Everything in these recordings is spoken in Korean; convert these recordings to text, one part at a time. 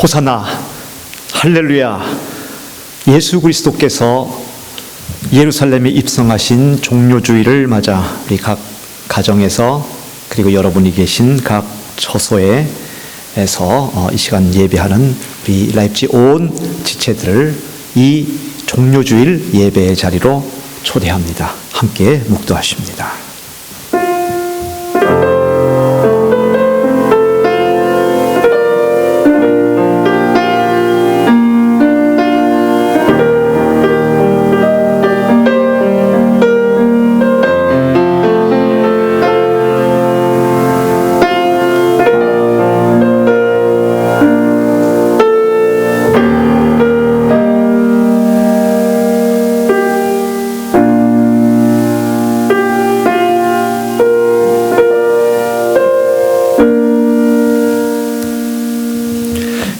호사나, 할렐루야. 예수 그리스도께서 예루살렘에 입성하신 종료주일을 맞아 우리 각 가정에서, 그리고 여러분이 계신 각 처소에서 이 시간 예배하는 우리 라이프지 온 지체들을 이 종료주일 예배의 자리로 초대합니다. 함께 묵도하십니다.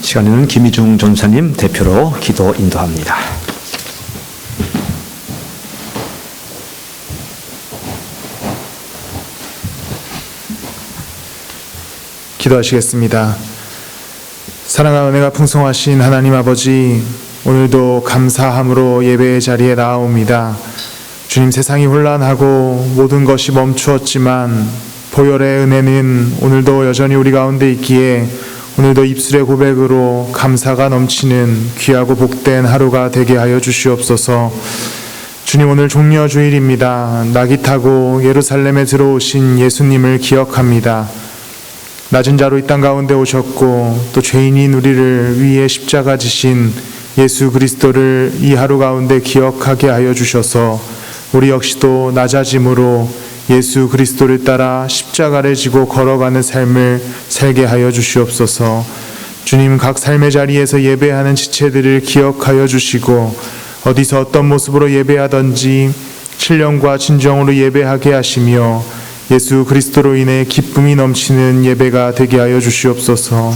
시간에는 김희중 전사님 대표로 기도 인도합니다. 기도하시겠습니다. 사랑과 은혜가 풍성하신 하나님 아버지, 오늘도 감사함으로 예배의 자리에 나아옵니다. 주님, 세상이 혼란하고 모든 것이 멈추었지만 보혈의 은혜는 오늘도 여전히 우리 가운데 있기에 오늘도 입술의 고백으로 감사가 넘치는 귀하고 복된 하루가 되게 하여 주시옵소서. 주님, 오늘 종려주일입니다. 낙이 타고 예루살렘에 들어오신 예수님을 기억합니다. 낮은 자로 이 땅 가운데 오셨고 또 죄인인 우리를 위해 십자가 지신 예수 그리스도를 이 하루 가운데 기억하게 하여 주셔서 우리 역시도 낮아짐으로 예수 그리스도를 따라 십자가를 지고 걸어가는 삶을 살게 하여 주시옵소서. 주님, 각 삶의 자리에서 예배하는 지체들을 기억하여 주시고 어디서 어떤 모습으로 예배하든지 신령과 진정으로 예배하게 하시며 예수 그리스도로 인해 기쁨이 넘치는 예배가 되게 하여 주시옵소서.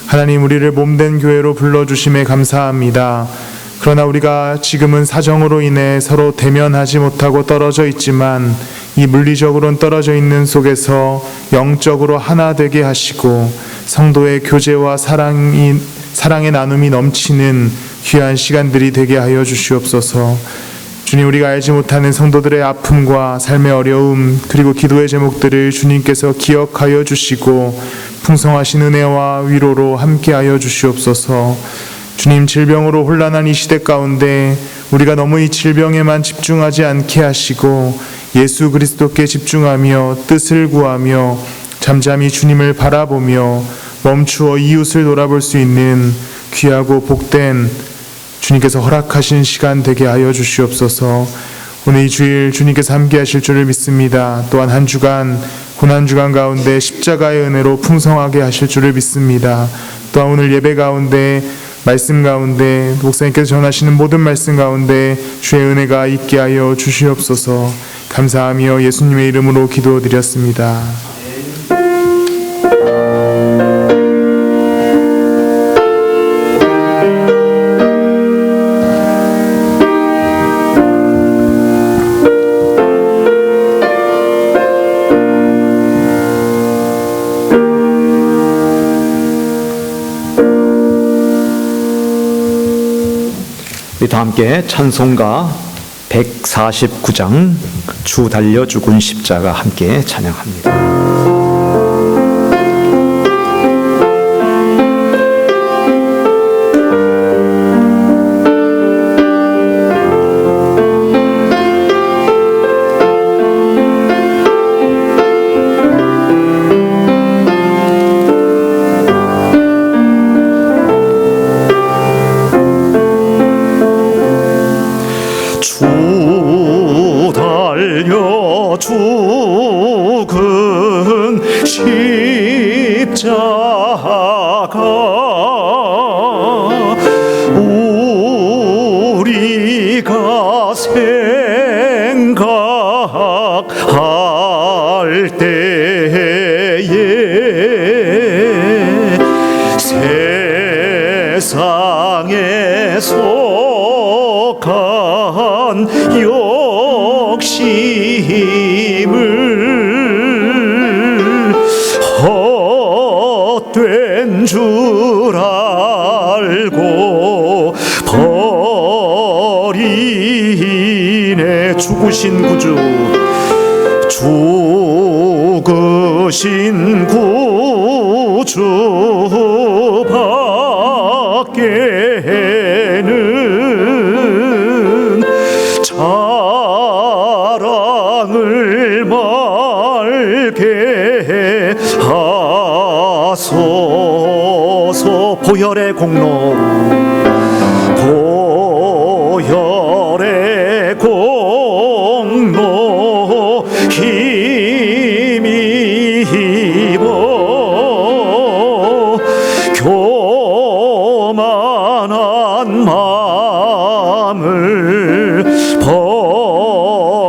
하나님, 우리를 몸된 교회로 불러주심에 감사합니다. 그러나 우리가 지금은 사정으로 인해 서로 대면하지 못하고 떨어져 있지만 이 물리적으로는 떨어져 있는 속에서 영적으로 하나 되게 하시고 성도의 교제와 사랑의 나눔이 넘치는 귀한 시간들이 되게 하여 주시옵소서. 주님, 우리가 알지 못하는 성도들의 아픔과 삶의 어려움, 그리고 기도의 제목들을 주님께서 기억하여 주시고 풍성하신 은혜와 위로로 함께하여 주시옵소서. 주님, 질병으로 혼란한 이 시대 가운데 우리가 너무 이 질병에만 집중하지 않게 하시고 예수 그리스도께 집중하며 뜻을 구하며 잠잠히 주님을 바라보며 멈추어 이웃을 돌아볼 수 있는 귀하고 복된 주님께서 허락하신 시간 되게 하여 주시옵소서. 오늘 이 주일 주님께서 함께 하실 줄을 믿습니다. 또한 한 주간 고난주간 가운데 십자가의 은혜로 풍성하게 하실 줄을 믿습니다. 또한 오늘 예배 가운데 말씀 가운데 목사님께서 전하시는 모든 말씀 가운데 주의 은혜가 있게 하여 주시옵소서. 감사하며 예수님의 이름으로 기도드렸습니다. 우리 다 함께 찬송가 149장 주 달려 죽은 십자가 함께 찬양합니다. 죽은 십자가 우리가 생각할 때에 세상에 속한 욕심을 헛된 줄 우리의 죽으신 구주 죽으신 구주 밖에는 자랑을 말게 하소서. 보혈의 공로 보혈의 공로 힘입어 교만한 마음을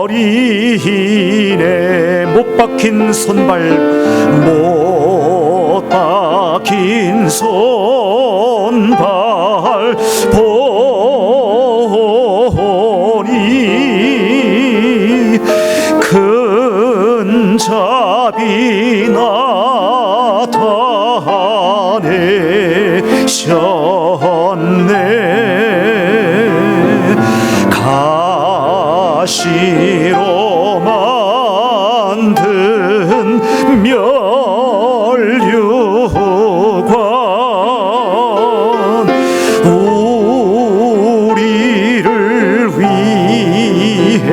버리네. 못 박힌 손발 못 박힌 손발 보니 큰 자비 나타내셨네. 가시로 만든 멸류관 우리를 위해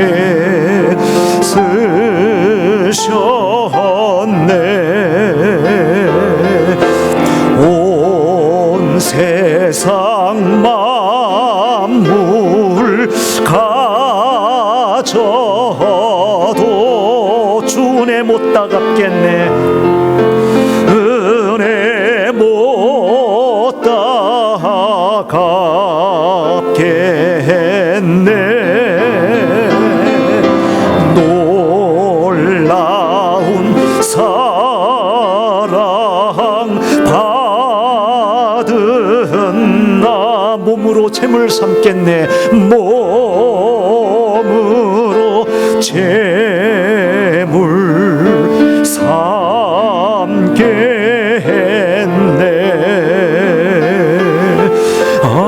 쓰셨네. 온 세상 만물 가져도 주은혜 못 따갑겠네. 은혜 못 따갑겠네. 놀라운 사랑 받은 나 몸으로 재물 삼겠네. 몸으로 재물 삼겠네. 아멘.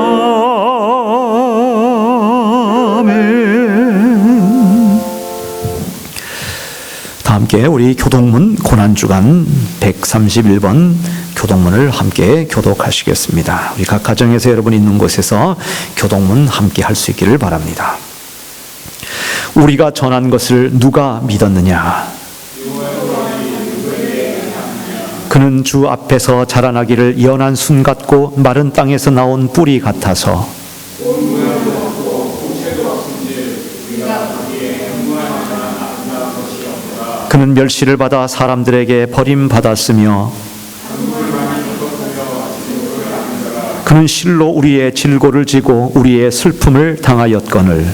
다 함께 우리 교동문 고난주간 131번 교동문을 함께 교독하시겠습니다. 우리 각 가정에서 여러분 있는 곳에서 교동문 함께 할 수 있기를 바랍니다. 우리가 전한 것을 누가 믿었느냐? 그는 주 앞에서 자라나기를 연한 순 같고 마른 땅에서 나온 뿌리 같아서 그는 멸시를 받아 사람들에게 버림받았으며 그는 실로 우리의 질고를 지고 우리의 슬픔을 당하였거늘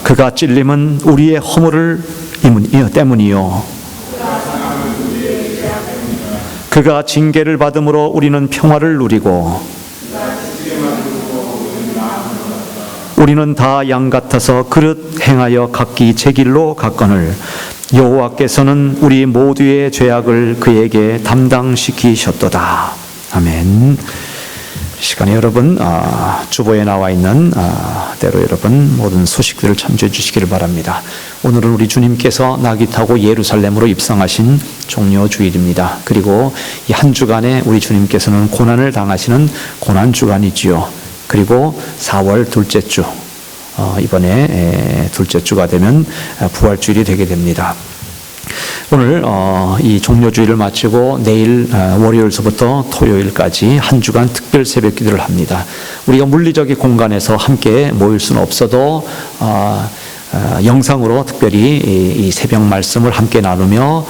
그가 찔림은 우리의 허물을 때문이요 그가 징계를 받음으로 우리는 평화를 누리고 우리는 다 양 같아서 그릇 행하여 각기 제 길로 갔거늘 여호와께서는 우리 모두의 죄악을 그에게 담당시키셨도다. 아멘. 시간에 여러분 주보에 나와 있는 대로 여러분 모든 소식들을 참조해 주시기를 바랍니다. 오늘은 우리 주님께서 나귀 타고 예루살렘으로 입성하신 종려주일입니다. 그리고 이 한 주간에 우리 주님께서는 고난을 당하시는 고난주간이지요. 그리고 4월 둘째 주 이번에 둘째 주가 되면 부활주일이 되게 됩니다. 오늘 이 종료주일을 마치고 내일 월요일서부터 토요일까지 한 주간 특별 새벽 기도를 합니다. 우리가 물리적인 공간에서 함께 모일 수는 없어도 영상으로 특별히 이 새벽 말씀을 함께 나누며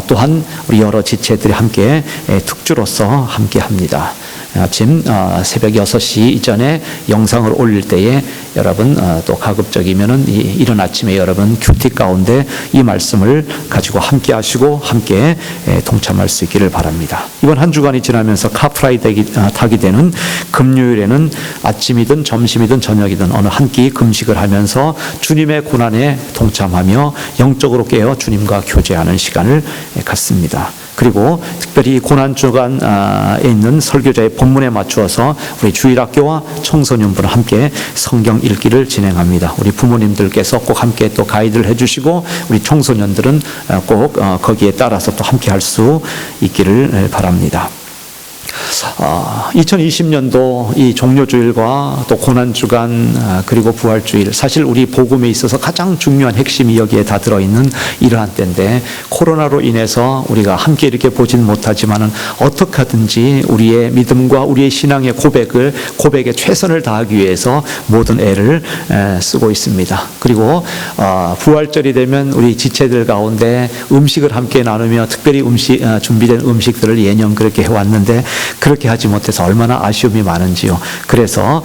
또한 우리 여러 지체들이 함께 특주로서 함께 합니다. 아침 새벽 6시 이전에 영상을 올릴 때에 여러분 또 가급적이면은 이른 아침에 여러분 큐티 가운데 이 말씀을 가지고 함께 하시고 함께 동참할 수 있기를 바랍니다. 이번 한 주간이 지나면서 카프라이데이 되는 금요일에는 아침이든 점심이든 저녁이든 어느 한 끼 금식을 하면서 주님의 고난에 동참하며 영적으로 깨어 주님과 교제하는 시간을 갖습니다. 그리고 특별히 고난주간에 있는 설교자의 본문에 맞추어서 우리 주일학교와 청소년부는 함께 성경 읽기를 진행합니다. 우리 부모님들께서 꼭 함께 또 가이드를 해주시고 우리 청소년들은 꼭 거기에 따라서 또 함께 할 수 있기를 바랍니다. 2020년도 이 종료주일과 또 고난주간 그리고 부활주일, 사실 우리 복음에 있어서 가장 중요한 핵심이 여기에 다 들어있는 이러한 때인데, 코로나로 인해서 우리가 함께 이렇게 보진 못하지만은 어떻게 하든지 우리의 믿음과 우리의 신앙의 고백에 최선을 다하기 위해서 모든 애를 쓰고 있습니다. 그리고 부활절이 되면 우리 지체들 가운데 음식을 함께 나누며 특별히 준비된 음식들을 예년 그렇게 해왔는데 그렇게 하지 못해서 얼마나 아쉬움이 많은지요. 그래서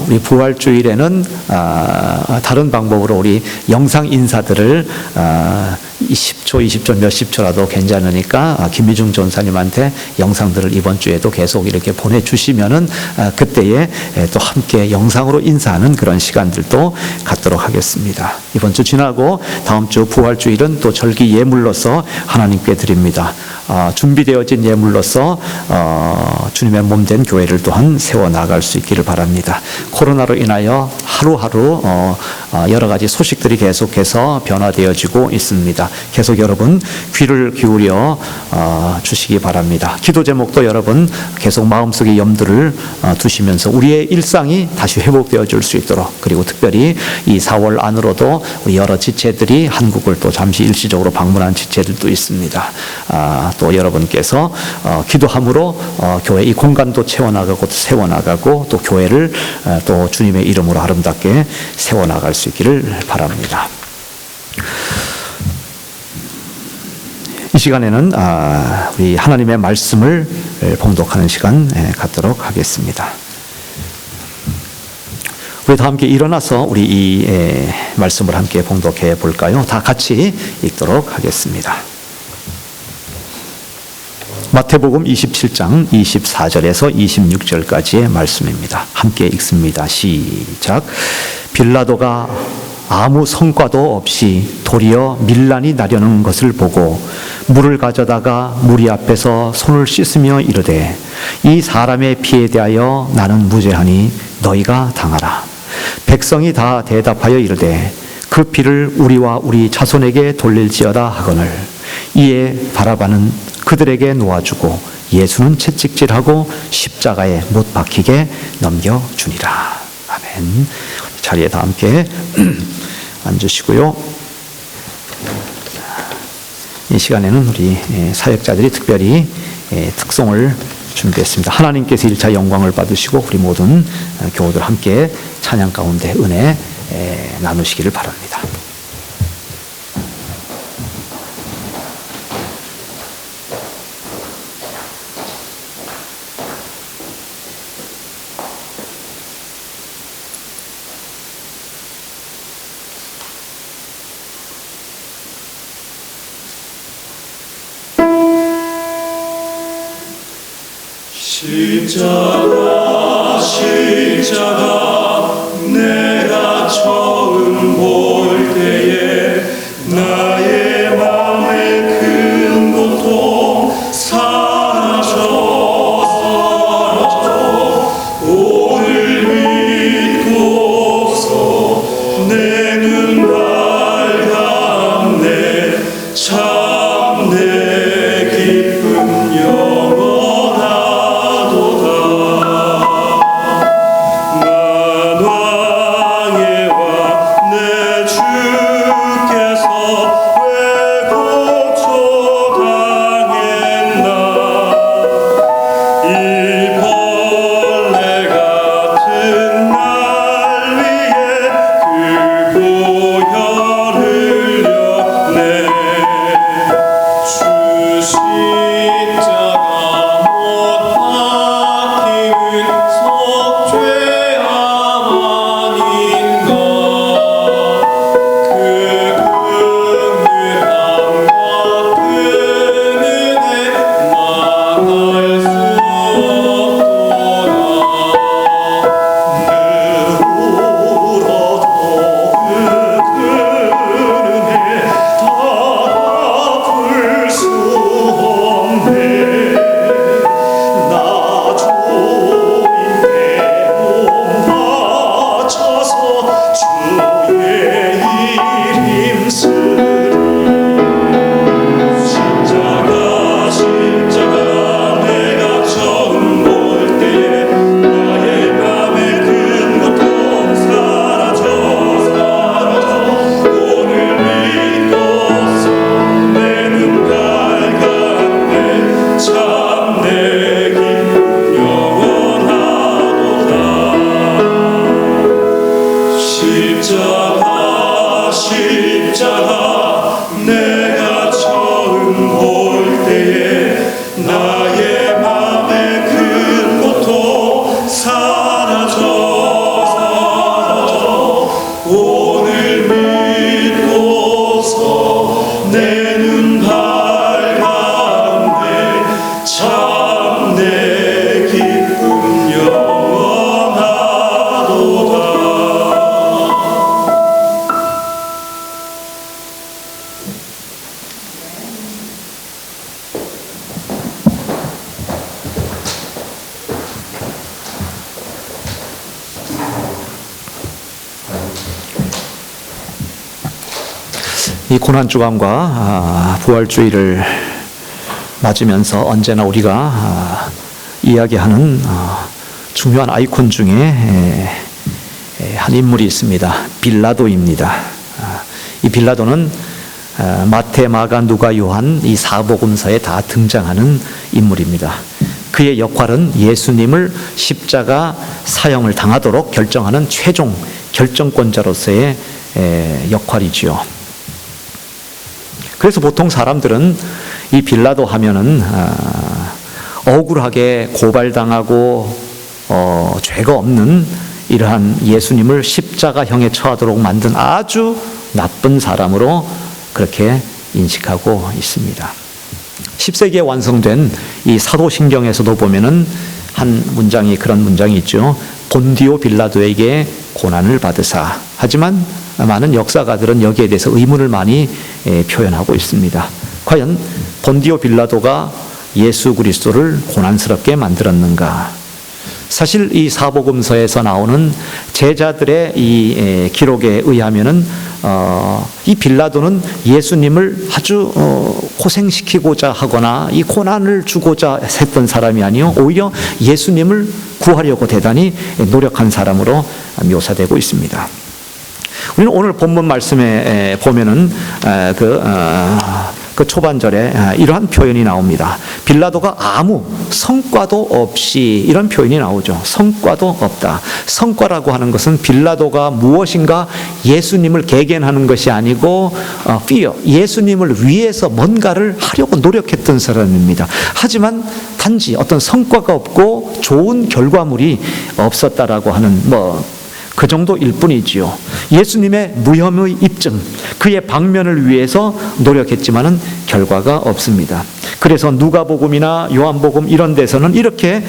우리 부활주일에는 다른 방법으로 우리 영상 인사들을 10초, 20초, 몇십 초라도 괜찮으니까 김미중 전사님한테 영상들을 이번 주에도 계속 이렇게 보내주시면은 그때에 또 함께 영상으로 인사하는 그런 시간들도 갖도록 하겠습니다. 이번 주 지나고 다음 주 부활주일은 또 절기 예물로서 하나님께 드립니다. 준비되어진 예물로서 주님의 몸된 교회를 또한 세워나갈 수 있기를 바랍니다. 코로나로 인하여 하루하루 여러 가지 소식들이 계속해서 변화되어지고 있습니다. 계속 여러분 귀를 기울여 주시기 바랍니다. 기도 제목도 여러분 계속 마음속에 염두를 두시면서 우리의 일상이 다시 회복되어 줄 수 있도록, 그리고 특별히 이 4월 안으로도 우리 여러 지체들이 한국을 또 잠시 일시적으로 방문한 지체들도 있습니다. 또 여러분께서 기도함으로 교회 이 공간도 채워나가고 세워나가고 또 교회를 또 주님의 이름으로 아름답게 세워나갈 수 있기를 바랍니다. 이 시간에는 우리 하나님의 말씀을 봉독하는 시간 갖도록 하겠습니다. 우리 다 함께 일어나서 우리 이 말씀을 함께 봉독해 볼까요? 다 같이 읽도록 하겠습니다. 마태복음 27장 24절에서 26절까지의 말씀입니다. 함께 읽습니다. 시작. 빌라도가 아무 성과도 없이 도리어 밀란이 나려는 것을 보고 물을 가져다가 무리 앞에서 손을 씻으며 이르되, 이 사람의 피에 대하여 나는 무죄하니 너희가 당하라. 백성이 다 대답하여 이르되, 그 피를 우리와 우리 자손에게 돌릴지어다 하거늘. 이에 바라바는 그들에게 놓아주고 예수는 채찍질하고 십자가에 못 박히게 넘겨주니라. 아멘. 자리에 다 함께 앉으시고요. 이 시간에는 우리 사역자들이 특별히 특송을 준비했습니다. 하나님께서 1차 영광을 받으시고 우리 모든 교우들 함께 찬양 가운데 은혜 나누시기를 바랍니다. 십자가 십자가 내가 처음 볼 때에 나의 마음의 큰 고통 사라져 오늘 믿고서 내 눈 밝았네. 참 내 기쁨 만왕의 왕 내 주께서 이 고난주간과 부활주의를 맞으면서 언제나 우리가 이야기하는 중요한 아이콘 중에 한 인물이 있습니다. 빌라도입니다. 이 빌라도는 마태, 마가, 누가, 요한 이 사복음서에 다 등장하는 인물입니다. 그의 역할은 예수님을 십자가 사형을 당하도록 결정하는 최종 결정권자로서의 역할이지요. 그래서 보통 사람들은 이 빌라도 하면은 억울하게 고발당하고 죄가 없는 이러한 예수님을 십자가형에 처하도록 만든 아주 나쁜 사람으로 그렇게 인식하고 있습니다. 10세기에 완성된 이 사도신경에서도 보면은 한 문장이 그런 문장이 있죠. 본디오 빌라도에게 고난을 받으사. 하지만 많은 역사가들은 여기에 대해서 의문을 많이 표현하고 있습니다. 과연 본디오 빌라도가 예수 그리스도를 고난스럽게 만들었는가? 사실 이 사복음서에서 나오는 제자들의 이 기록에 의하면은 이 빌라도는 예수님을 아주 고생시키고자 하거나 이 고난을 주고자 했던 사람이 아니요, 오히려 예수님을 구하려고 대단히 노력한 사람으로 묘사되고 있습니다. 우리는 오늘 본문 말씀에 보면은 그 초반절에 이러한 표현이 나옵니다. 빌라도가 아무 성과도 없이, 이런 표현이 나오죠. 성과도 없다. 성과라고 하는 것은 빌라도가 무엇인가 예수님을 개견하는 것이 아니고 fear, 예수님을 위해서 뭔가를 하려고 노력했던 사람입니다. 하지만 단지 어떤 성과가 없고 좋은 결과물이 없었다라고 하는 그 정도일 뿐이지요. 예수님의 무혐의 입증, 그의 방면을 위해서 노력했지만은 결과가 없습니다. 그래서 누가복음이나 요한복음 이런 데서는 이렇게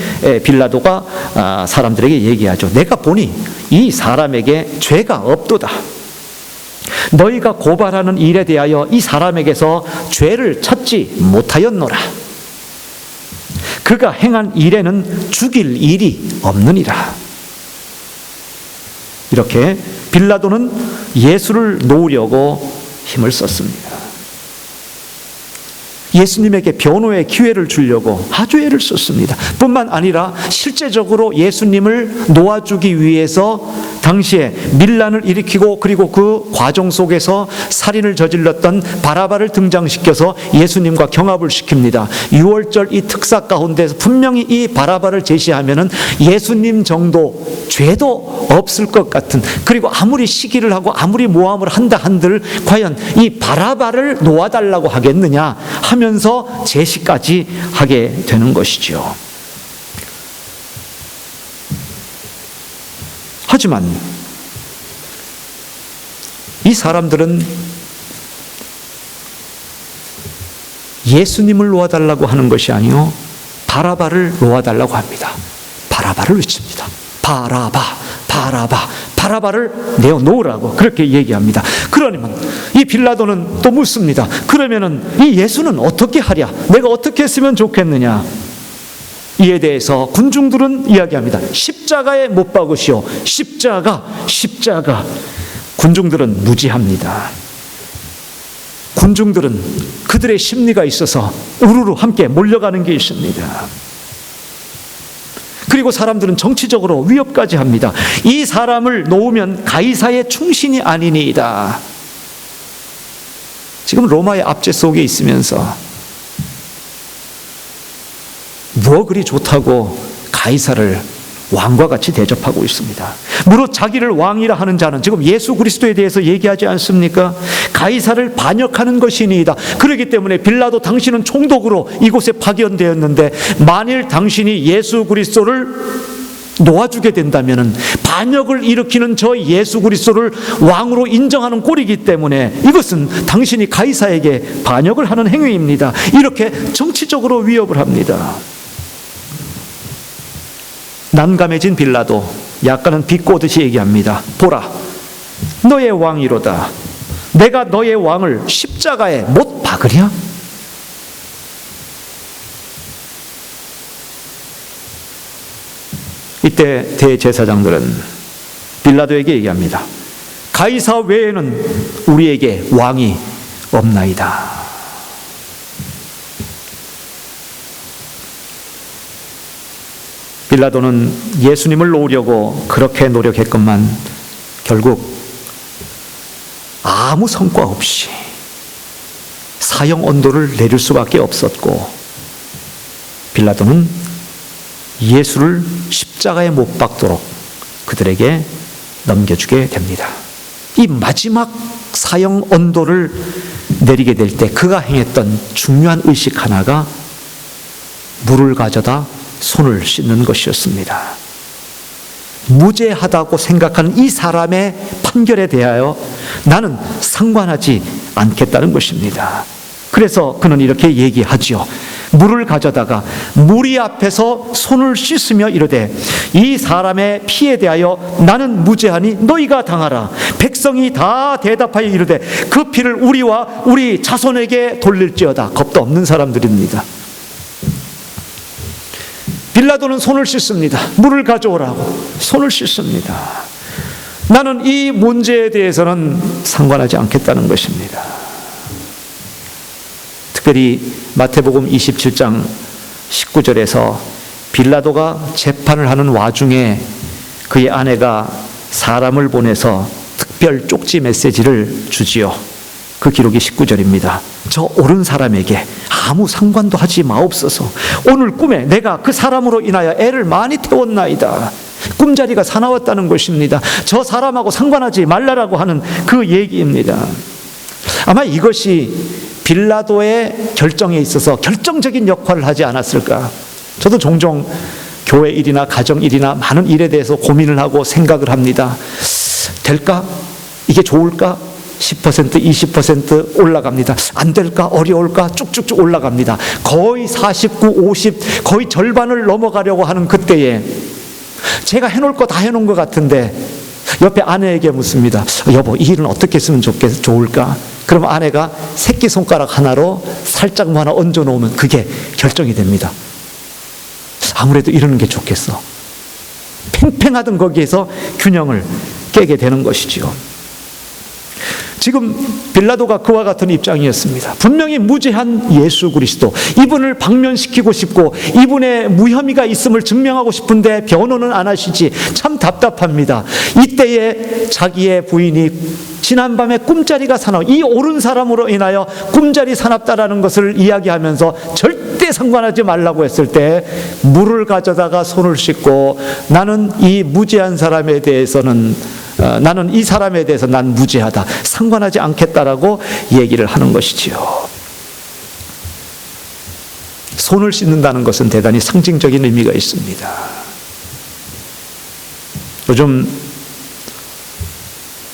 빌라도가 사람들에게 얘기하죠. 내가 보니 이 사람에게 죄가 없도다. 너희가 고발하는 일에 대하여 이 사람에게서 죄를 찾지 못하였노라. 그가 행한 일에는 죽일 일이 없느니라. 이렇게 빌라도는 예수를 놓으려고 힘을 썼습니다. 예수님에게 변호의 기회를 주려고 아주 애를 썼습니다. 뿐만 아니라 실제적으로 예수님을 놓아주기 위해서 당시에 밀란을 일으키고 그리고 그 과정 속에서 살인을 저질렀던 바라바를 등장시켜서 예수님과 경합을 시킵니다. 6월절 이 특사 가운데서 분명히 이 바라바를 제시하면은 예수님 정도 죄도 없을 것 같은, 그리고 아무리 시기를 하고 아무리 모함을 한다 한들 과연 이 바라바를 놓아달라고 하겠느냐 하면서 제시까지 하게 되는 것이죠. 하지만 이 사람들은 예수님을 놓아달라고 하는 것이 아니요, 바라바를 놓아달라고 합니다. 바라바를 외칩니다. 바라바, 바라바, 바라바를 내어놓으라고 그렇게 얘기합니다. 그러면 이 빌라도는 또 묻습니다. 그러면은 이 예수는 어떻게 하랴? 내가 어떻게 했으면 좋겠느냐? 이에 대해서 군중들은 이야기합니다. 십자가에 못 박으시오. 십자가, 십자가. 군중들은 무지합니다. 군중들은 그들의 심리가 있어서 우르르 함께 몰려가는 게 있습니다. 그리고 사람들은 정치적으로 위협까지 합니다. 이 사람을 놓으면 가이사의 충신이 아니니이다. 지금 로마의 압제 속에 있으면서 뭐 그리 좋다고 가이사를 왕과 같이 대접하고 있습니다. 무릇 자기를 왕이라 하는 자는 지금 예수 그리스도에 대해서 얘기하지 않습니까? 가이사를 반역하는 것이니이다. 그렇기 때문에 빌라도 당신은 총독으로 이곳에 파견되었는데 만일 당신이 예수 그리스도를 놓아주게 된다면 반역을 일으키는 저 예수 그리스도를 왕으로 인정하는 꼴이기 때문에 이것은 당신이 가이사에게 반역을 하는 행위입니다. 이렇게 정치적으로 위협을 합니다. 난감해진 빌라도 약간은 비꼬듯이 얘기합니다. 보라, 너의 왕이로다. 내가 너의 왕을 십자가에 못 박으랴? 이때 대제사장들은 빌라도에게 얘기합니다. 가이사 외에는 우리에게 왕이 없나이다. 빌라도는 예수님을 놓으려고 그렇게 노력했건만 결국 아무 성과 없이 사형 언도를 내릴 수밖에 없었고, 빌라도는 예수를 십자가에 못 박도록 그들에게 넘겨주게 됩니다. 이 마지막 사형 언도를 내리게 될 때 그가 행했던 중요한 의식 하나가 물을 가져다 손을 씻는 것이었습니다. 무죄하다고 생각하는 이 사람의 판결에 대하여 나는 상관하지 않겠다는 것입니다. 그래서 그는 이렇게 얘기하지요. 물을 가져다가 무리 앞에서 손을 씻으며 이르되, 이 사람의 피에 대하여 나는 무죄하니 너희가 당하라. 백성이 다 대답하여 이르되, 그 피를 우리와 우리 자손에게 돌릴지어다. 겁도 없는 사람들입니다. 빌라도는 손을 씻습니다. 물을 가져오라고 손을 씻습니다. 나는 이 문제에 대해서는 상관하지 않겠다는 것입니다. 특별히 마태복음 27장 19절에서 빌라도가 재판을 하는 와중에 그의 아내가 사람을 보내서 특별 쪽지 메시지를 주지요. 그 기록이 19절입니다. 저 옳은 사람에게 아무 상관도 하지 마옵소서. 오늘 꿈에 내가 그 사람으로 인하여 애를 많이 태웠나이다. 꿈자리가 사나웠다는 것입니다. 저 사람하고 상관하지 말라라고 하는 그 얘기입니다. 아마 이것이 빌라도의 결정에 있어서 결정적인 역할을 하지 않았을까. 저도 종종 교회 일이나 가정 일이나 많은 일에 대해서 고민을 하고 생각을 합니다. 될까? 이게 좋을까? 10%, 20% 올라갑니다. 안 될까? 어려울까? 쭉쭉쭉 올라갑니다. 거의 49, 50, 거의 절반을 넘어가려고 하는 그때에 제가 해놓을 거 다 해놓은 것 같은데 옆에 아내에게 묻습니다. 여보, 이 일은 어떻게 했으면 좋을까? 그럼 아내가 새끼손가락 하나로 살짝 뭐 하나 얹어 놓으면 그게 결정이 됩니다. 아무래도 이러는 게 좋겠어. 팽팽하던 거기에서 균형을 깨게 되는 것이지요. 지금 빌라도가 그와 같은 입장이었습니다. 분명히 무죄한 예수 그리스도, 이분을 방면시키고 싶고 이분의 무혐의가 있음을 증명하고 싶은데 변호는 안 하시지. 참 답답합니다. 이때에 자기의 부인이 지난밤에 꿈자리가 사나워, 이 옳은 사람으로 인하여 꿈자리 사납다라는 것을 이야기하면서 절대 상관하지 말라고 했을 때 물을 가져다가 손을 씻고, 나는 이 무죄한 사람에 대해서는 나는 이 사람에 대해서 난 무죄하다, 상관하지 않겠다라고 얘기를 하는 것이지요. 손을 씻는다는 것은 대단히 상징적인 의미가 있습니다. 요즘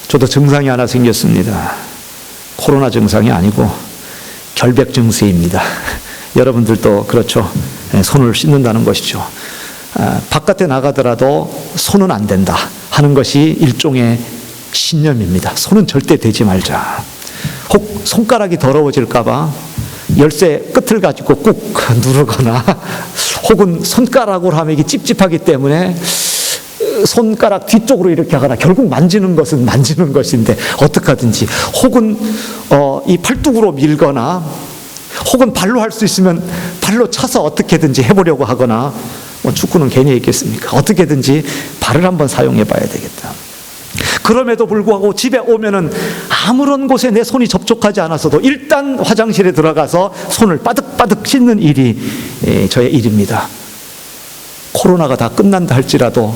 저도 증상이 하나 생겼습니다. 코로나 증상이 아니고 결백 증세입니다. 여러분들도 그렇죠. 손을 씻는다는 것이죠. 바깥에 나가더라도 손은 안 된다 하는 것이 일종의 신념입니다. 손은 절대 대지 말자. 혹 손가락이 더러워질까봐 열쇠 끝을 가지고 꾹 누르거나, 혹은 손가락으로 하면 이게 찝찝하기 때문에 손가락 뒤쪽으로 이렇게 하거나, 결국 만지는 것은 만지는 것인데 어떡하든지, 혹은 이 팔뚝으로 밀거나, 혹은 발로 할 수 있으면 발로 차서 어떻게든지 해보려고 하거나, 축구는 괜히 했겠습니까? 어떻게든지 발을 한번 사용해 봐야 되겠다. 그럼에도 불구하고 집에 오면은 아무런 곳에 내 손이 접촉하지 않았어도 일단 화장실에 들어가서 손을 빠득빠득 씻는 일이 저의 일입니다. 코로나가 다 끝난다 할지라도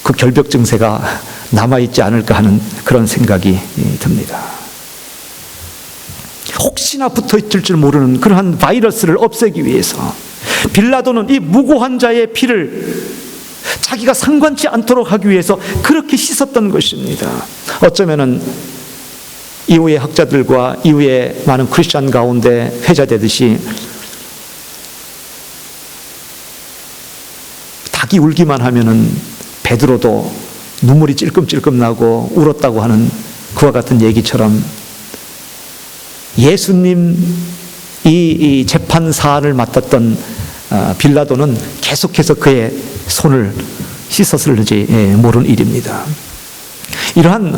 그 결벽 증세가 남아있지 않을까 하는 그런 생각이 듭니다. 혹시나 붙어있을 줄 모르는 그러한 바이러스를 없애기 위해서 빌라도는 이 무고한 자의 피를 자기가 상관치 않도록 하기 위해서 그렇게 씻었던 것입니다. 어쩌면은 이후의 학자들과 이후의 많은 크리스천 가운데 회자되듯이 닭이 울기만 하면은 베드로도 눈물이 찔끔찔끔 나고 울었다고 하는 그와 같은 얘기처럼, 예수님 이 재판 사안을 맡았던 빌라도는 계속해서 그의 손을 씻었을지 모르는 일입니다. 이러한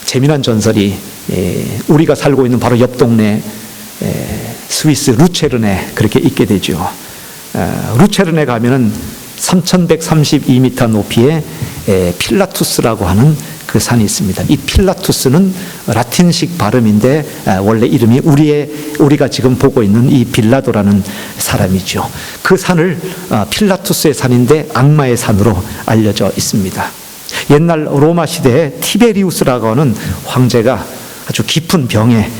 재미난 전설이 우리가 살고 있는 바로 옆 동네 스위스 루체른에 그렇게 있게 되죠. 루체른에 가면은 3132m 높이의 필라투스라고 하는 그 산이 있습니다. 이 필라투스는 라틴식 발음인데 원래 이름이 우리가 지금 보고 있는 이 빌라도라는 사람이죠. 그 산을 필라투스의 산인데 악마의 산으로 알려져 있습니다. 옛날 로마 시대에 티베리우스라고 하는 황제가 아주 깊은 병에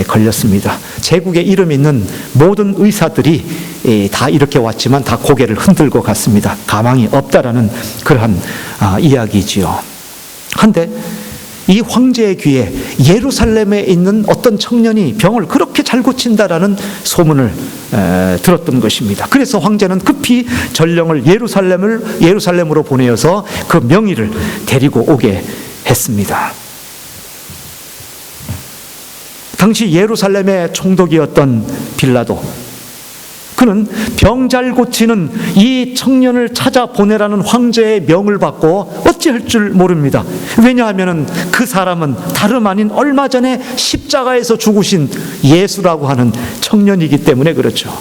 걸렸습니다. 제국에 이름 있는 모든 의사들이 다 이렇게 왔지만 다 고개를 흔들고 갔습니다. 가망이 없다라는 그러한 이야기지요. 한데 이 황제의 귀에 예루살렘에 있는 어떤 청년이 병을 그렇게 잘 고친다라는 소문을 들었던 것입니다. 그래서 황제는 급히 전령을 예루살렘으로 보내어서 그 명의를 데리고 오게 했습니다. 당시 예루살렘의 총독이었던 빌라도, 그는 병 잘 고치는 이 청년을 찾아보내라는 황제의 명을 받고 어찌할 줄 모릅니다. 왜냐하면 그 사람은 다름 아닌 얼마 전에 십자가에서 죽으신 예수라고 하는 청년이기 때문에 그렇죠.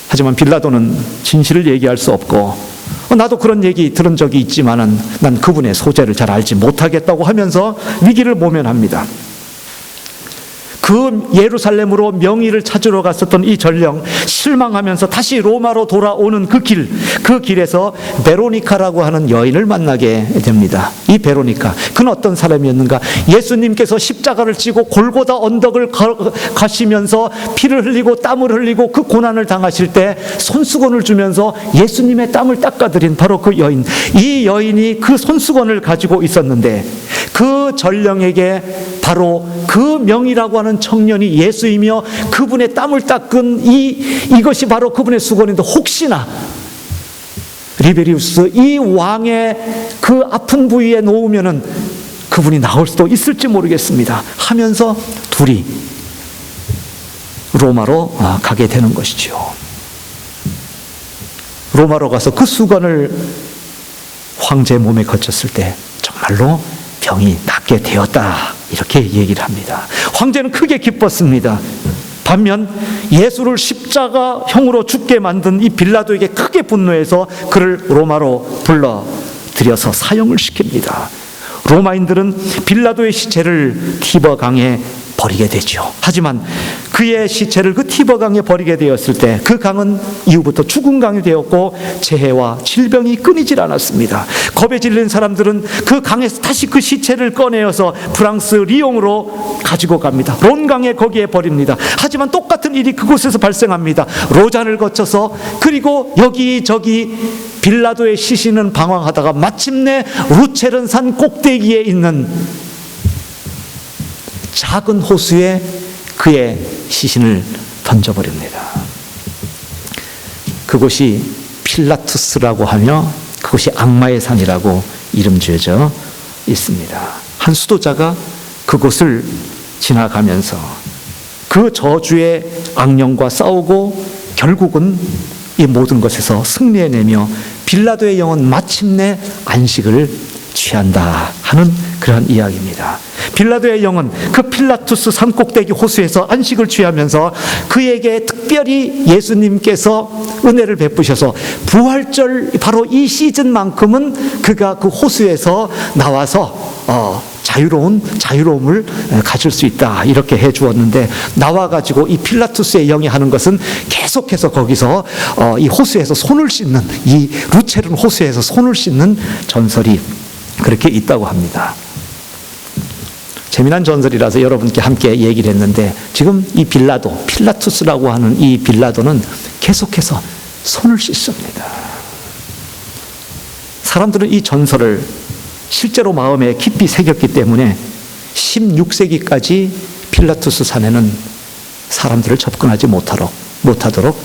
하지만 빌라도는 진실을 얘기할 수 없고, 나도 그런 얘기 들은 적이 있지만은 난 그분의 소재를 잘 알지 못하겠다고 하면서 위기를 모면합니다. 그 예루살렘으로 명의를 찾으러 갔었던 이 전령, 실망하면서 다시 로마로 돌아오는 그 길에서 베로니카라고 하는 여인을 만나게 됩니다. 이 베로니카, 그는 어떤 사람이었는가? 예수님께서 십자가를 지고 골고다 언덕을 가시면서 피를 흘리고 땀을 흘리고 그 고난을 당하실 때 손수건을 주면서 예수님의 땀을 닦아드린 바로 그 여인. 이 여인이 그 손수건을 가지고 있었는데 그 전령에게 바로 그 명이라고 하는 청년이 예수이며 그분의 땀을 닦은 이것이 바로 그분의 수건인데, 혹시나 리베리우스 이 왕의 그 아픈 부위에 놓으면은 그분이 나올 수도 있을지 모르겠습니다 하면서 둘이 로마로 가게 되는 것이죠. 로마로 가서 그 수건을 황제 몸에 거쳤을 때 정말로 병이 낫게 되었다, 이렇게 얘기를 합니다. 황제는 크게 기뻤습니다. 반면 예수를 십자가형으로 죽게 만든 이 빌라도에게 크게 분노해서 그를 로마로 불러들여서 사형을 시킵니다. 로마인들은 빌라도의 시체를 티버강에 버리게 되죠. 하지만 그의 시체를 그 티버강에 버리게 되었을 때 그 강은 이후부터 죽은 강이 되었고 재해와 질병이 끊이질 않았습니다. 겁에 질린 사람들은 그 강에서 다시 그 시체를 꺼내어서 프랑스 리옹으로 가지고 갑니다. 론강에 거기에 버립니다. 하지만 똑같은 일이 그곳에서 발생합니다. 로잔을 거쳐서, 그리고 여기저기 빌라도의 시신은 방황하다가 마침내 루체른 산 꼭대기에 있는 작은 호수에 그의 시신을 던져버립니다. 그곳이 필라투스라고 하며 그곳이 악마의 산이라고 이름 지어져 있습니다. 한 수도자가 그곳을 지나가면서 그 저주의 악령과 싸우고 결국은 이 모든 것에서 승리해내며 빌라도의 영은 마침내 안식을 취한다 하는 그런 이야기입니다. 빌라도의 영은 그 필라투스 산꼭대기 호수에서 안식을 취하면서 그에게 특별히 예수님께서 은혜를 베푸셔서 부활절 바로 이 시즌만큼은 그가 그 호수에서 나와서 자유로움을 가질 수 있다, 이렇게 해 주었는데, 나와가지고 이 필라투스의 영이 하는 것은 계속해서 거기서 이 호수에서 손을 씻는, 이 루체른 호수에서 손을 씻는 전설이 그렇게 있다고 합니다. 재미난 전설이라서 여러분께 함께 얘기를 했는데, 지금 이 필라투스라고 하는 이 빌라도는 계속해서 손을 씻습니다. 사람들은 이 전설을 실제로 마음에 깊이 새겼기 때문에 16세기까지 필라투스 산에는 사람들을 접근하지 못하도록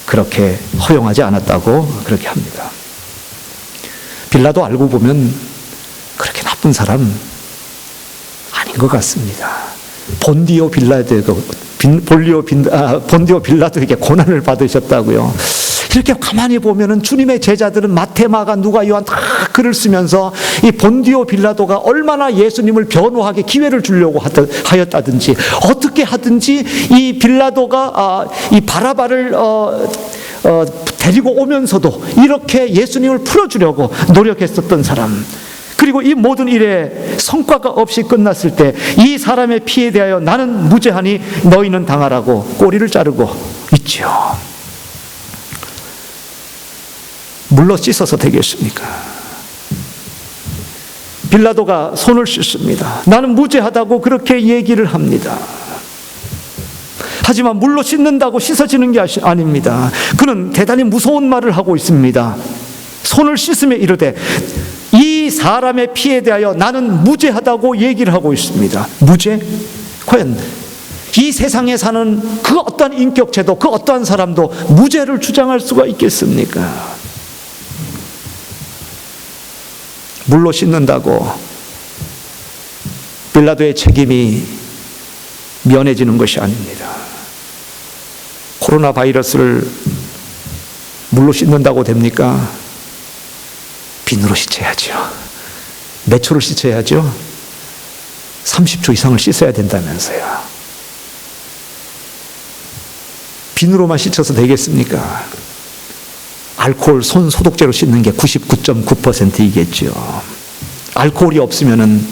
그렇게 허용하지 않았다고 그렇게 합니다. 빌라도 알고 보면 그렇게 나쁜 사람 아닌 것 같습니다. 본디오 빌라도에게 고난을 받으셨다고요. 이렇게 가만히 보면은 주님의 제자들은 마태, 마가, 누가, 요한 다 글을 쓰면서 이 본디오 빌라도가 얼마나 예수님을 변호하게 기회를 주려고 하였다든지 어떻게 하든지 이 빌라도가 이 바라바를 데리고 오면서도 이렇게 예수님을 풀어주려고 노력했었던 사람. 그리고 이 모든 일에 성과가 없이 끝났을 때 이 사람의 피에 대하여 나는 무죄하니 너희는 당하라고 꼬리를 자르고 있죠. 물로 씻어서 되겠습니까? 빌라도가 손을 씻습니다. 나는 무죄하다고 그렇게 얘기를 합니다. 하지만 물로 씻는다고 씻어지는 게 아닙니다. 그는 대단히 무서운 말을 하고 있습니다. 손을 씻으며 이르되 이 사람의 피에 대하여 나는 무죄하다고 얘기를 하고 있습니다. 무죄? 과연 이 세상에 사는 그 어떠한 인격체도 그 어떠한 사람도 무죄를 주장할 수가 있겠습니까? 물로 씻는다고 빌라도의 책임이 면해지는 것이 아닙니다. 코로나 바이러스를 물로 씻는다고 됩니까? 비누로 씻어야죠. 몇 초를 씻어야죠? 30초 이상을 씻어야 된다면서요. 비누로만 씻어서 되겠습니까? 알코올 손 소독제로 씻는 게 99.9%이겠죠. 알코올이 없으면은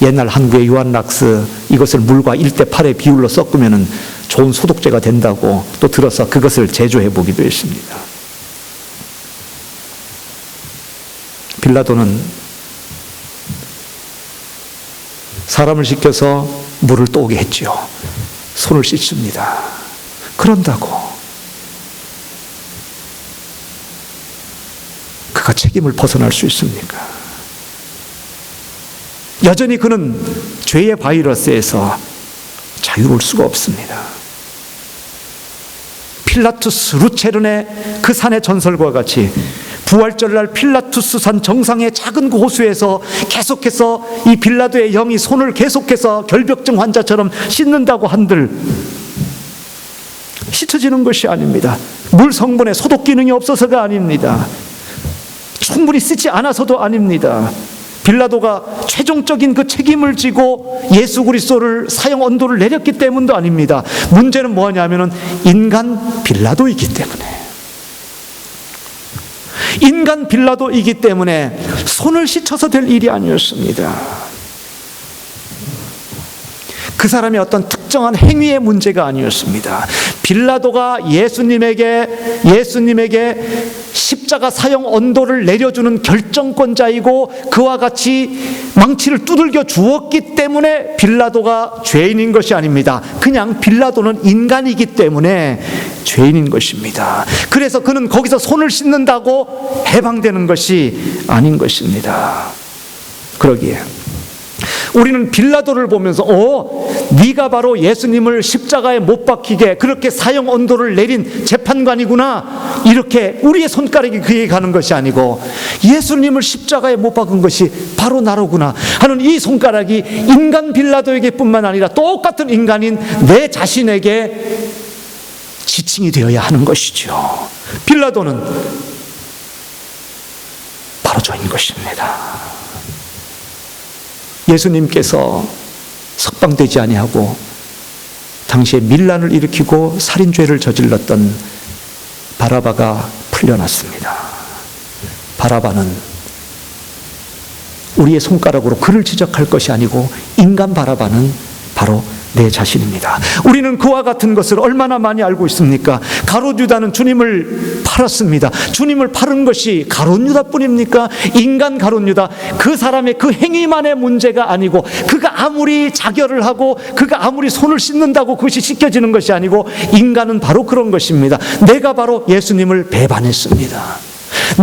옛날 한국의 유한락스 이것을 물과 1:8의 비율로 섞으면은 좋은 소독제가 된다고 또 들어서 그것을 제조해 보기도 했습니다. 빌라도는 사람을 시켜서 물을 또 오게 했죠. 손을 씻습니다. 그런다고 그가 책임을 벗어날 수 있습니까? 여전히 그는 죄의 바이러스에서 자유로울 수가 없습니다. 필라투스 루체른의 그 산의 전설과 같이 부활절날 필라투스 산 정상의 작은 그 호수에서 계속해서 이 빌라도의 영이 손을 계속해서 결벽증 환자처럼 씻는다고 한들 씻어지는 것이 아닙니다. 물 성분에 소독 기능이 없어서가 아닙니다. 충분히 쓰지 않아서도 아닙니다. 빌라도가 최종적인 그 책임을 지고 예수 그리스도를 사형 언도를 내렸기 때문도 아닙니다. 문제는 뭐냐면은 인간 빌라도이기 때문에. 인간 빌라도이기 때문에 손을 씻어서 될 일이 아니었습니다. 그 사람의 어떤 특정한 행위의 문제가 아니었습니다. 빌라도가 예수님에게 십자가 사형 언도를 내려주는 결정권자이고 그와 같이 망치를 두들겨 주었기 때문에 빌라도가 죄인인 것이 아닙니다. 그냥 빌라도는 인간이기 때문에 죄인인 것입니다. 그래서 그는 거기서 손을 씻는다고 해방되는 것이 아닌 것입니다. 그러기에 우리는 빌라도를 보면서 네가 바로 예수님을 십자가에 못 박히게 그렇게 사형 언도를 내린 재판관이구나, 이렇게 우리의 손가락이 그에게 가는 것이 아니고 예수님을 십자가에 못 박은 것이 바로 나로구나 하는 이 손가락이 인간 빌라도에게 뿐만 아니라 똑같은 인간인 내 자신에게 지칭이 되어야 하는 것이죠. 빌라도는 바로 저인 것입니다. 예수님께서 석방되지 아니하고 당시에 밀란을 일으키고 살인죄를 저질렀던 바라바가 풀려났습니다. 바라바는 우리의 손가락으로 그를 지적할 것이 아니고 인간 바라바는 바로 내 자신입니다. 우리는 그와 같은 것을 얼마나 많이 알고 있습니까? 가룟 유다는 주님을 팔았습니다. 주님을 팔은 것이 가룟 유다뿐입니까? 인간 가룟 유다, 그 사람의 그 행위만의 문제가 아니고 그가 아무리 자결을 하고 그가 아무리 손을 씻는다고 그것이 씻겨지는 것이 아니고 인간은 바로 그런 것입니다. 내가 바로 예수님을 배반했습니다.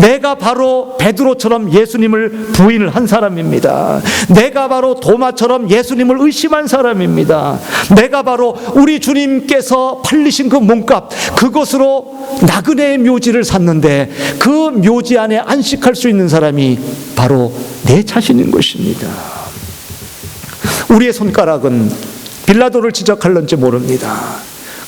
내가 바로 베드로처럼 예수님을 부인을 한 사람입니다. 내가 바로 도마처럼 예수님을 의심한 사람입니다. 내가 바로 우리 주님께서 팔리신 그 몸값, 그것으로 나그네의 묘지를 샀는데 그 묘지 안에 안식할 수 있는 사람이 바로 내 자신인 것입니다. 우리의 손가락은 빌라도를 지적할런지 모릅니다.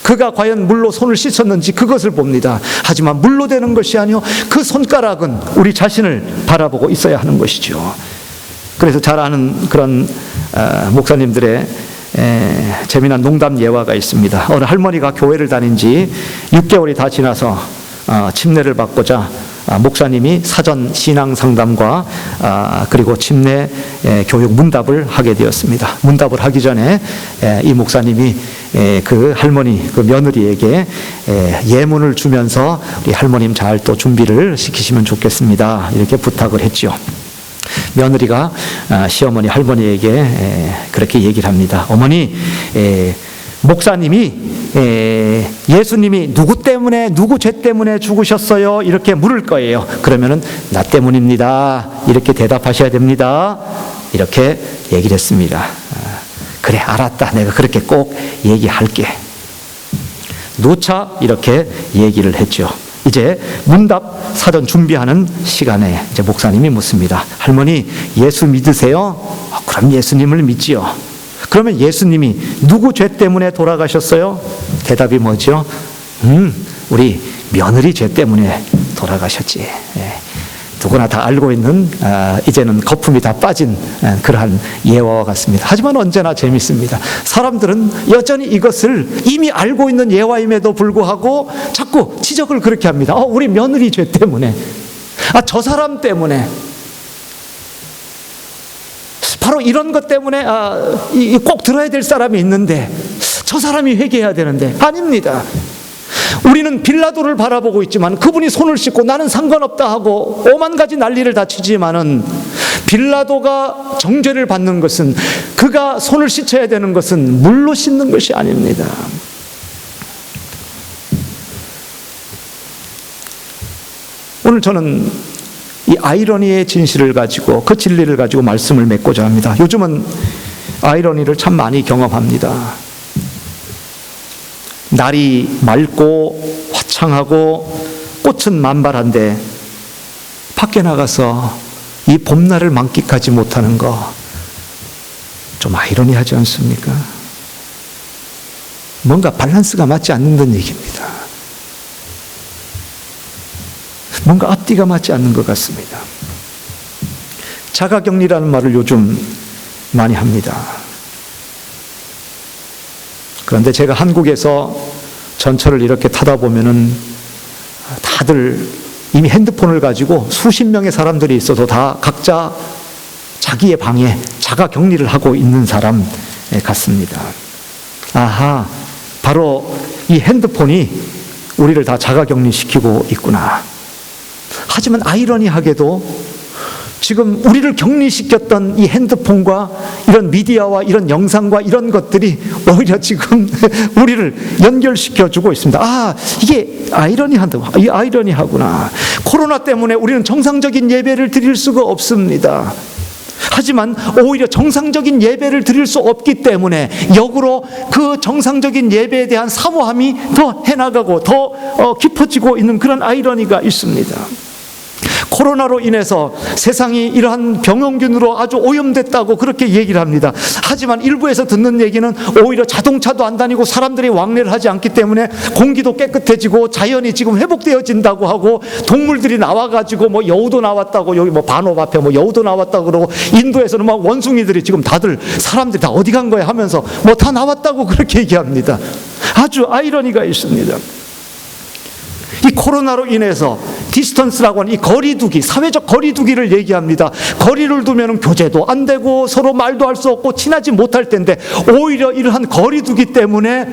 그가 과연 물로 손을 씻었는지 그것을 봅니다. 하지만 물로 되는 것이 아니요 그 손가락은 우리 자신을 바라보고 있어야 하는 것이죠. 그래서 잘 아는 그런 목사님들의 재미난 농담 예화가 있습니다. 어느 할머니가 교회를 다닌 지 6개월이 다 지나서 침례를 받고자 목사님이 사전 신앙 상담과 그리고 침례 교육 문답을 하게 되었습니다. 문답을 하기 전에 이 목사님이 그 할머니, 그 며느리에게 예문을 주면서 우리 할머님 잘 또 준비를 시키시면 좋겠습니다. 이렇게 부탁을 했죠. 며느리가 시어머니 할머니에게 그렇게 얘기를 합니다. 어머니, 목사님이 예수님이 누구 때문에 누구 죄 때문에 죽으셨어요? 이렇게 물을 거예요. 그러면은 나 때문입니다. 이렇게 대답하셔야 됩니다. 이렇게 얘기를 했습니다. 그래 알았다. 내가 그렇게 꼭 얘기할게. 누차 이렇게 얘기를 했죠. 이제 문답 사전 준비하는 시간에 이제 목사님이 묻습니다. 할머니 예수 믿으세요? 그럼 예수님을 믿지요. 그러면 예수님이 누구 죄 때문에 돌아가셨어요? 대답이 뭐죠? 우리 며느리 죄 때문에 돌아가셨지. 누구나 다 알고 있는 이제는 거품이 다 빠진 그러한 예화와 같습니다. 하지만 언제나 재밌습니다. 사람들은 여전히 이것을 이미 알고 있는 예화임에도 불구하고 자꾸 지적을 그렇게 합니다. 우리 며느리 죄 때문에, 저 사람 때문에, 바로 이런 것 때문에 꼭 들어야 될 사람이 있는데 저 사람이 회개해야 되는데 아닙니다. 우리는 빌라도를 바라보고 있지만 그분이 손을 씻고 나는 상관없다 하고 오만 가지 난리를 다 치지만은 빌라도가 정죄를 받는 것은 그가 손을 씻어야 되는 것은 물로 씻는 것이 아닙니다. 오늘 저는 이 아이러니의 진실을 가지고 그 진리를 가지고 말씀을 맺고자 합니다. 요즘은 아이러니를 참 많이 경험합니다. 날이 맑고 화창하고 꽃은 만발한데 밖에 나가서 이 봄날을 만끽하지 못하는 거 좀 아이러니하지 않습니까? 뭔가 밸런스가 맞지 않는다는 얘기입니다. 뭔가 앞뒤가 맞지 않는 것 같습니다. 자가격리라는 말을 요즘 많이 합니다. 그런데 제가 한국에서 전철을 이렇게 타다 보면은 다들 이미 핸드폰을 가지고 수십 명의 사람들이 있어도 다 각자 자기의 방에 자가 격리를 하고 있는 사람 같습니다. 아하, 바로 이 핸드폰이 우리를 다 자가 격리시키고 있구나. 하지만 아이러니하게도 지금 우리를 격리시켰던 이 핸드폰과 이런 미디어와 이런 영상과 이런 것들이 오히려 지금 우리를 연결시켜주고 있습니다. 이게 아이러니하구나. 코로나 때문에 우리는 정상적인 예배를 드릴 수가 없습니다. 하지만 오히려 정상적인 예배를 드릴 수 없기 때문에 역으로 그 정상적인 예배에 대한 사모함이 더 해나가고 더 깊어지고 있는 그런 아이러니가 있습니다. 코로나로 인해서 세상이 이러한 병원균으로 아주 오염됐다고 그렇게 얘기를 합니다. 하지만 일부에서 듣는 얘기는 오히려 자동차도 안 다니고 사람들이 왕래를 하지 않기 때문에 공기도 깨끗해지고 자연이 지금 회복되어진다고 하고 동물들이 나와가지고 뭐 여우도 나왔다고 여기 뭐 반업 앞에 뭐 여우도 나왔다고 그러고 인도에서는 막 원숭이들이 지금 다들 사람들이 다 어디 간 거야 하면서 뭐 다 나왔다고 그렇게 얘기합니다. 아주 아이러니가 있습니다. 이 코로나로 인해서 디스턴스라고 하는 이 거리두기, 사회적 거리두기를 얘기합니다. 거리를 두면 교제도 안 되고 서로 말도 할 수 없고 친하지 못할 텐데 오히려 이러한 거리두기 때문에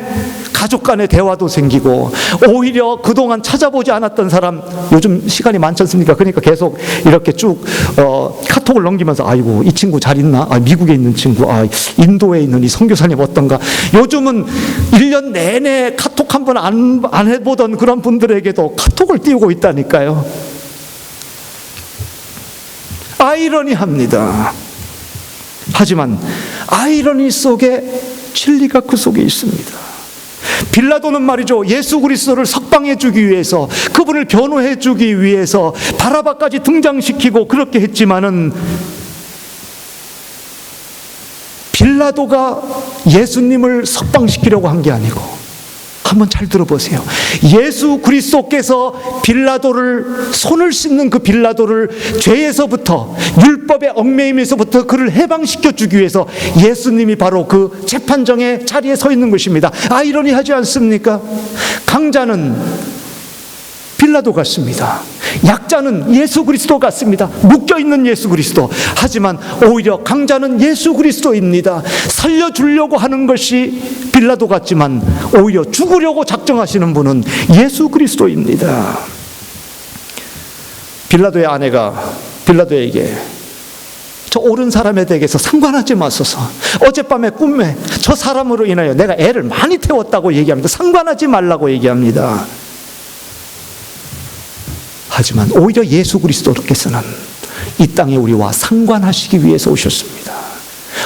가족 간의 대화도 생기고 오히려 그동안 찾아보지 않았던 사람, 요즘 시간이 많지 않습니까? 그러니까 계속 이렇게 쭉 카톡을 넘기면서 아이고 이 친구 잘 있나? 미국에 있는 친구, 인도에 있는 이 선교사님 어떤가? 요즘은 1년 내내 카톡 한 번 안 해보던 그런 분들에게도 카톡을 띄우고 있다니까요. 아이러니합니다. 하지만 아이러니 속에 진리가 그 속에 있습니다. 빌라도는 말이죠, 예수 그리스도를 석방해 주기 위해서, 그분을 변호해 주기 위해서 바라바까지 등장시키고 그렇게 했지만은 빌라도가 예수님을 석방시키려고 한 게 아니고 한번 잘 들어보세요. 예수 그리스도께서 빌라도를, 손을 씻는 그 빌라도를 죄에서부터, 율법의 얽매임에서부터 그를 해방시켜 주기 위해서 예수님이 바로 그 재판정의 자리에 서 있는 것입니다. 아이러니하지 않습니까? 강자는 빌라도 같습니다. 약자는 예수 그리스도 같습니다. 묶여있는 예수 그리스도. 하지만 오히려 강자는 예수 그리스도입니다. 살려주려고 하는 것이 빌라도 같지만 오히려 죽으려고 작정하시는 분은 예수 그리스도입니다. 빌라도의 아내가 빌라도에게 저 옳은 사람에 대해서 상관하지 마소서. 어젯밤에 꿈에 저 사람으로 인하여 내가 애를 많이 태웠다고 얘기합니다. 상관하지 말라고 얘기합니다. 하지만 오히려 예수 그리스도께서는 이 땅에 우리와 상관하시기 위해서 오셨습니다.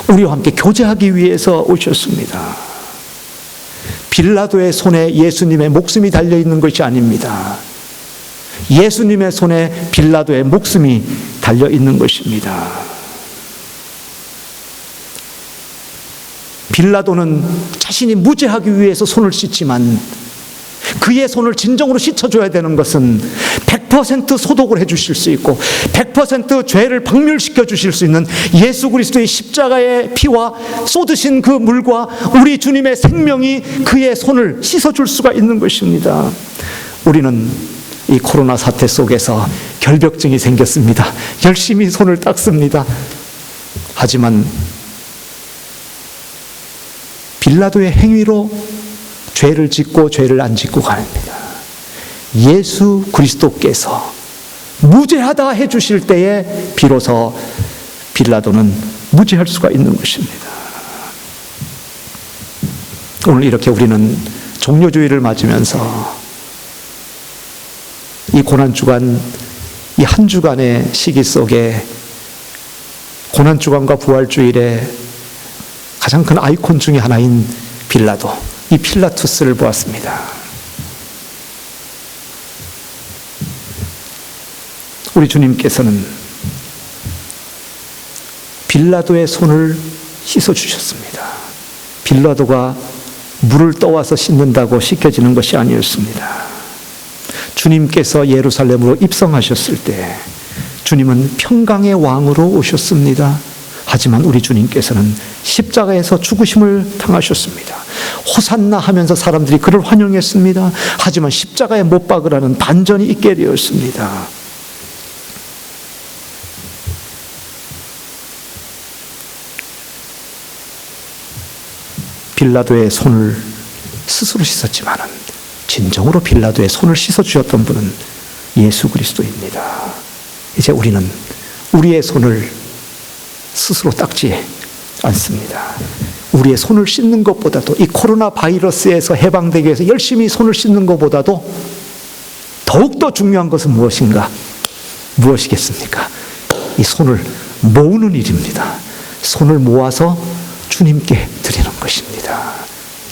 우리와 함께 교제하기 위해서 오셨습니다. 빌라도의 손에 예수님의 목숨이 달려있는 것이 아닙니다. 예수님의 손에 빌라도의 목숨이 달려있는 것입니다. 빌라도는 자신이 무죄하기 위해서 손을 씻지만 그의 손을 진정으로 씻어줘야 되는 것은 100% 소독을 해주실 수 있고 100% 죄를 박멸시켜 주실 수 있는 예수 그리스도의 십자가의 피와 쏟으신 그 물과 우리 주님의 생명이 그의 손을 씻어줄 수가 있는 것입니다. 우리는 이 코로나 사태 속에서 결벽증이 생겼습니다. 열심히 손을 닦습니다. 하지만 빌라도의 행위로 죄를 짓고 죄를 안 짓고 갑니다. 예수 그리스도께서 무죄하다 해주실 때에 비로소 빌라도는 무죄할 수가 있는 것입니다. 오늘 이렇게 우리는 종료주일을 맞으면서 이 고난주간, 이 한 주간의 시기 속에 고난주간과 부활주일의 가장 큰 아이콘 중에 하나인 빌라도, 이 필라투스를 보았습니다. 우리 주님께서는 빌라도의 손을 씻어주셨습니다. 빌라도가 물을 떠와서 씻는다고 씻겨지는 것이 아니었습니다. 주님께서 예루살렘으로 입성하셨을 때 주님은 평강의 왕으로 오셨습니다. 하지만 우리 주님께서는 십자가에서 죽으심을 당하셨습니다. 호산나 하면서 사람들이 그를 환영했습니다. 하지만 십자가에 못 박으라는 반전이 있게 되었습니다. 빌라도의 손을 스스로 씻었지만은 진정으로 빌라도의 손을 씻어주셨던 분은 예수 그리스도입니다. 이제 우리는 우리의 손을 스스로 닦지 않습니다. 우리의 손을 씻는 것보다도, 이 코로나 바이러스에서 해방되기 위해서 열심히 손을 씻는 것보다도 더욱더 중요한 것은 무엇이겠습니까? 이 손을 모으는 일입니다. 손을 모아서 주님께 드리는 것입니다.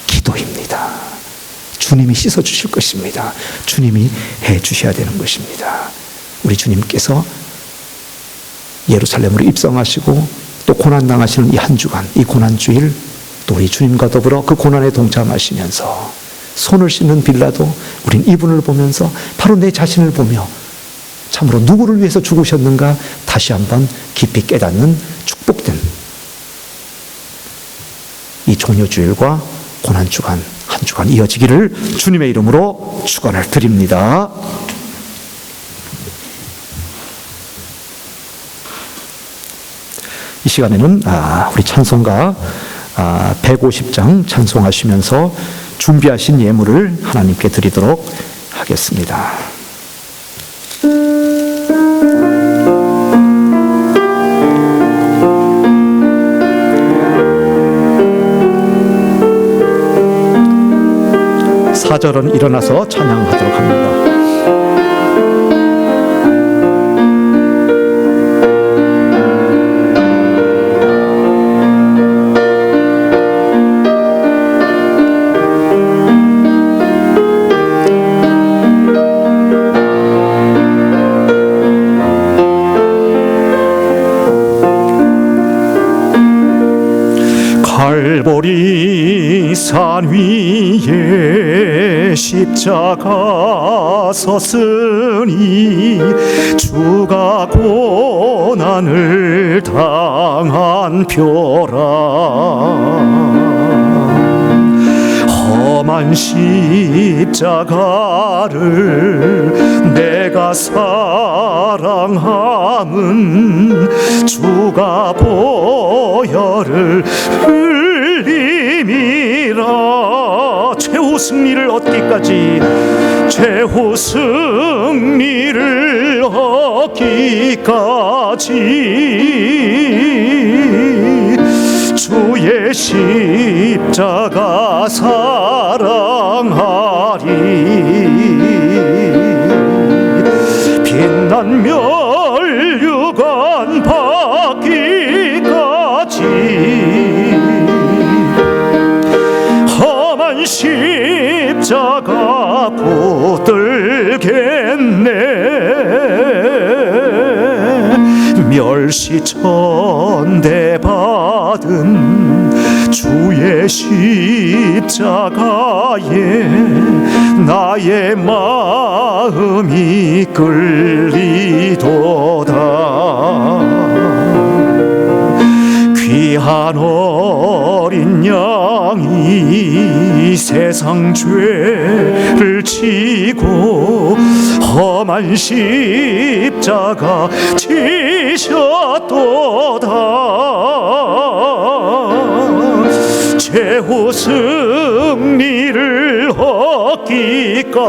기도입니다. 주님이 씻어주실 것입니다. 주님이 해주셔야 되는 것입니다. 우리 주님께서 예루살렘으로 입성하시고 또 고난당하시는 이 한 주간, 이 고난주일, 또 우리 주님과 더불어 그 고난에 동참하시면서 손을 씻는 빌라도, 우린 이분을 보면서 바로 내 자신을 보며 참으로 누구를 위해서 죽으셨는가 다시 한번 깊이 깨닫는 축복된 이 종료주일과 고난주간 한 주간 이어지기를 주님의 이름으로 축원을 드립니다. 이 시간에는 우리 찬송가 150장 찬송하시면서 준비하신 예물을 하나님께 드리도록 하겠습니다. 사절은 일어나서 찬양하도록 합니다. 갈보리 산 위에 십자가 섰으니 주가 고난을 당한 표라. 험한 십자가를 내가 사랑함은 주가 보혈을 흘림이라. 최후 승리를 얻기까지, 최후 승리를 얻기까지 주의 십자가 사랑하리. 빛난 멸류관 받기까지 험한 십자가 붙들겠네. 멸시천대 받은 주의 십자가에 나의 마음이 끌리도다. 귀한 어린 양이 세상 죄를 지고 험한 십자가 지셨도다. 최후 승리를 얻기까지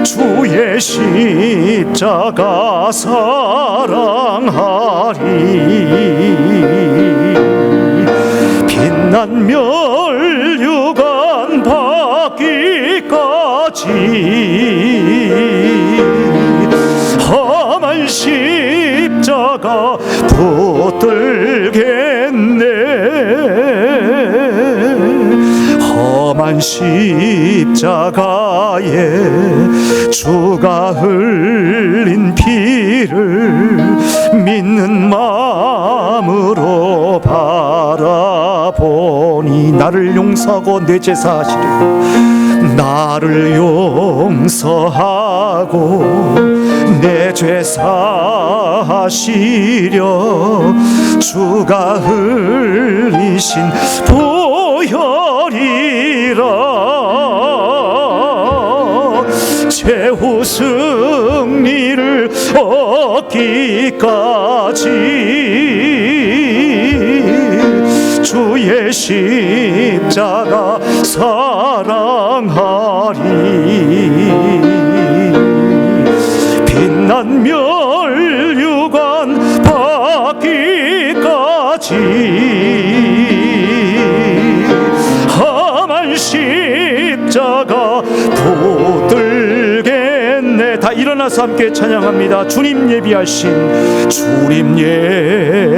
주의 십자가 사랑하리. 빛난 멸류관 받기까지 험한 십자가 붙들겠네. 험한 십자가에 주가 흘린 피를 믿는 마음으로 바라보니 나를 용서하고 내 제사 하시리. 나를 용서하고 내 죄 사하시려 주가 흘리신 보혈이라. 최후 승리를 얻기까지 주의 십자가 사랑하리. 빛난 멸류관 받기까지 험한 십자가 붙들겠네. 다 일어나서 함께 찬양합니다. 주님 예비하신 주님